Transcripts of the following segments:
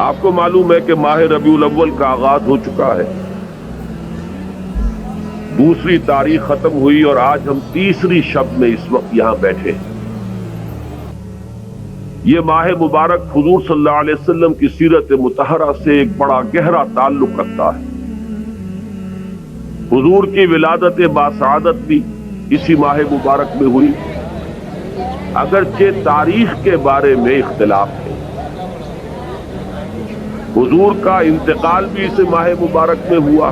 آپ کو معلوم ہے کہ ماہ ربیع الاول کا آغاز ہو چکا ہے، دوسری تاریخ ختم ہوئی اور آج ہم تیسری شب میں اس وقت یہاں بیٹھے ہیں۔ یہ ماہ مبارک حضور صلی اللہ علیہ وسلم کی سیرت مطہرہ سے ایک بڑا گہرا تعلق رکھتا ہے۔ حضور کی ولادت باسعادت بھی اسی ماہ مبارک میں ہوئی، اگرچہ تاریخ کے بارے میں اختلاف ہے۔ حضور کا انتقال بھی اس ماہ مبارک میں ہوا،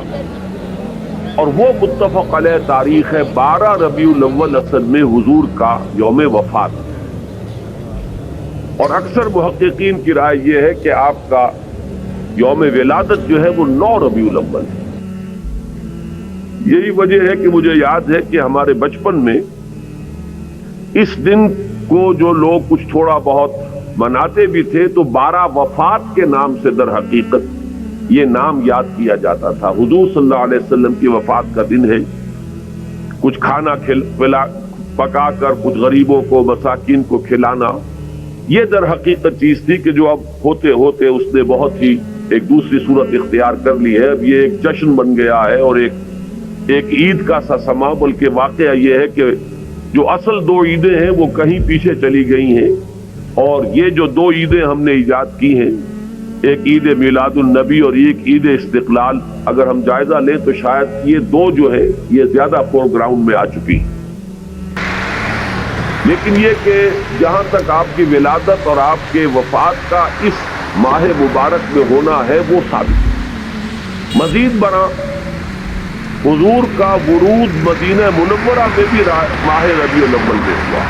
اور وہ متفق علیہ تاریخ ہے 12 ربیع الاول اصل میں حضور کا یوم وفات، اور اکثر محققین کی رائے یہ ہے کہ آپ کا یوم ولادت جو ہے وہ 9 ربیع الاول ہے۔ یہی وجہ ہے کہ مجھے یاد ہے کہ ہمارے بچپن میں اس دن کو جو لوگ کچھ تھوڑا بہت مناتے بھی تھے تو 12 وفات کے نام سے در حقیقت یہ نام یاد کیا جاتا تھا۔ حضور صلی اللہ علیہ وسلم کی وفات کا دن ہے، کچھ کھانا پکا کر کچھ غریبوں کو مساکین کو کھلانا، یہ در حقیقت چیز تھی کہ جو اب ہوتے ہوتے اس نے بہت ہی ایک دوسری صورت اختیار کر لی ہے۔ اب یہ ایک جشن بن گیا ہے اور ایک عید کا سا سما، بلکہ واقعہ یہ ہے کہ جو اصل 2 عیدیں ہیں وہ کہیں پیچھے چلی گئی ہیں، اور یہ جو 2 عیدیں ہم نے ایجاد کی ہیں، ایک عید میلاد النبی اور ایک عید استقلال، اگر ہم جائزہ لیں تو شاید یہ 2 جو ہے یہ زیادہ فور گراؤنڈ میں آ چکی ہیں۔ لیکن یہ کہ جہاں تک آپ کی ولادت اور آپ کے وفات کا اس ماہ مبارک میں ہونا ہے وہ ثابت ہے۔ مزید برآں حضور کا ورود مدینہ منورہ میں بھی ماہ ربیع الاول میں ہوا۔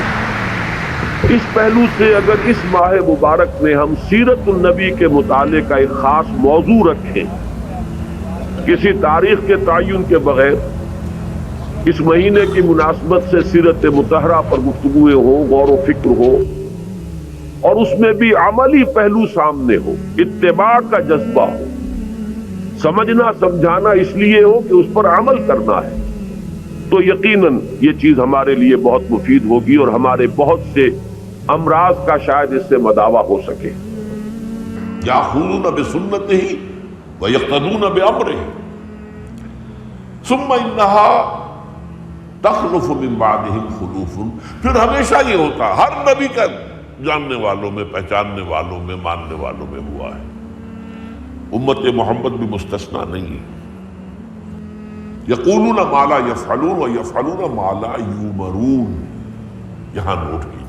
اس پہلو سے اگر اس ماہ مبارک میں ہم سیرت النبی کے مطالعے کا ایک خاص موضوع رکھیں، کسی تاریخ کے تعین کے بغیر اس مہینے کی مناسبت سے سیرت مطہرہ پر گفتگویں ہوں، غور و فکر ہو، اور اس میں بھی عملی پہلو سامنے ہو، اتباع کا جذبہ ہو، سمجھنا سمجھانا اس لیے ہو کہ اس پر عمل کرنا ہے، تو یقیناً یہ چیز ہمارے لیے بہت مفید ہوگی اور ہمارے بہت سے امراض کا شاید اس سے مداوع ہو سکے۔ یاخذون بسنتہ ویقتدون بامرہ ثم انہا تخلف من بعدہم خلوف۔ پھر ہمیشہ یہ ہوتا، ہر نبی کا جاننے والوں میں، پہچاننے والوں میں، ماننے والوں میں ہوا ہے، امت محمد بھی مستثنیٰ نہیں ہے۔ یقولون ما لا یفعلون ویفعلون ما لا یؤمرون۔ یہاں نوٹ کیجئے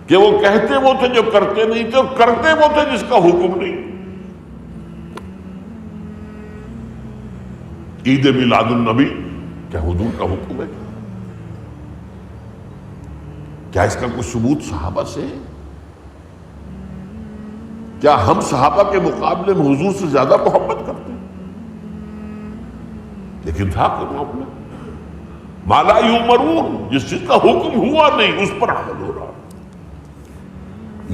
کہ وہ کہتے وہ تھے جو کرتے نہیں تھے، اور کرتے وہ تھے جس کا حکم نہیں۔ عید میلاد النبی کیا حضور کا حکم ہے؟ کیا اس کا کوئی ثبوت صحابہ سے ہے؟ کیا ہم صحابہ کے مقابلے میں حضور سے زیادہ محبت کرتے ہیں؟ لیکن تھا کہ معاملہ ما لا یؤمرون، جس چیز کا حکم ہوا نہیں اس پر عمل ہو رہا۔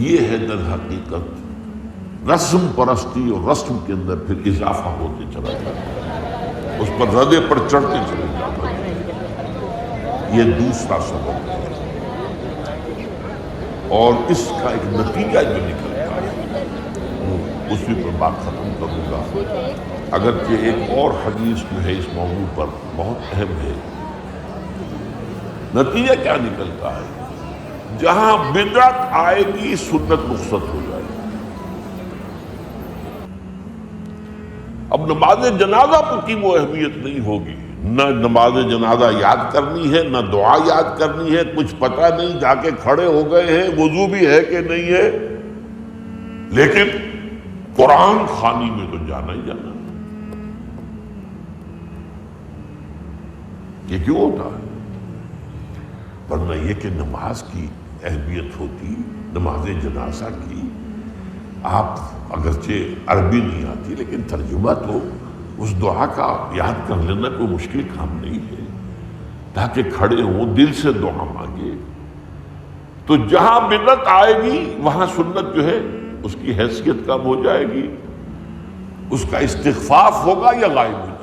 یہ ہے در حقیقت رسم پرستی، اور رسم کے اندر پھر اضافہ ہوتے چلا جاتا ہے، اس پر ردے پر چڑھتے چلے جاتا ہے۔ یہ دوسرا سبب ہے، اور اس کا ایک نتیجہ جو نکلتا ہے اسی پر بات ختم کروں گا، اگرچہ ایک اور حدیث جو ہے اس موضوع پر بہت اہم ہے۔ نتیجہ کیا نکلتا ہے؟ جہاں بدعت آئے گی سنت رخصت ہو جائے گی۔ اب نماز جنازہ کی وہ اہمیت نہیں ہوگی، نہ نماز جنازہ یاد کرنی ہے، نہ دعا یاد کرنی ہے، کچھ پتہ نہیں، جا کے کھڑے ہو گئے ہیں، وضو بھی ہے کہ نہیں ہے، لیکن قرآن خوانی میں تو جانا ہی جانا۔ یہ کیوں ہوتا ہے؟ ورنہ یہ کہ نماز کی اہمیت ہوتی، نماز جنازہ کی، آپ اگرچہ عربی نہیں آتی لیکن ترجمہ تو اس دعا کا یاد کر لینا کوئی مشکل کام نہیں ہے، تاکہ کھڑے ہوں دل سے دعا مانگے۔ تو جہاں بدعت آئے گی وہاں سنت جو ہے اس کی حیثیت کم ہو جائے گی، اس کا استخفاف ہوگا یا غائب ہو جائے گا۔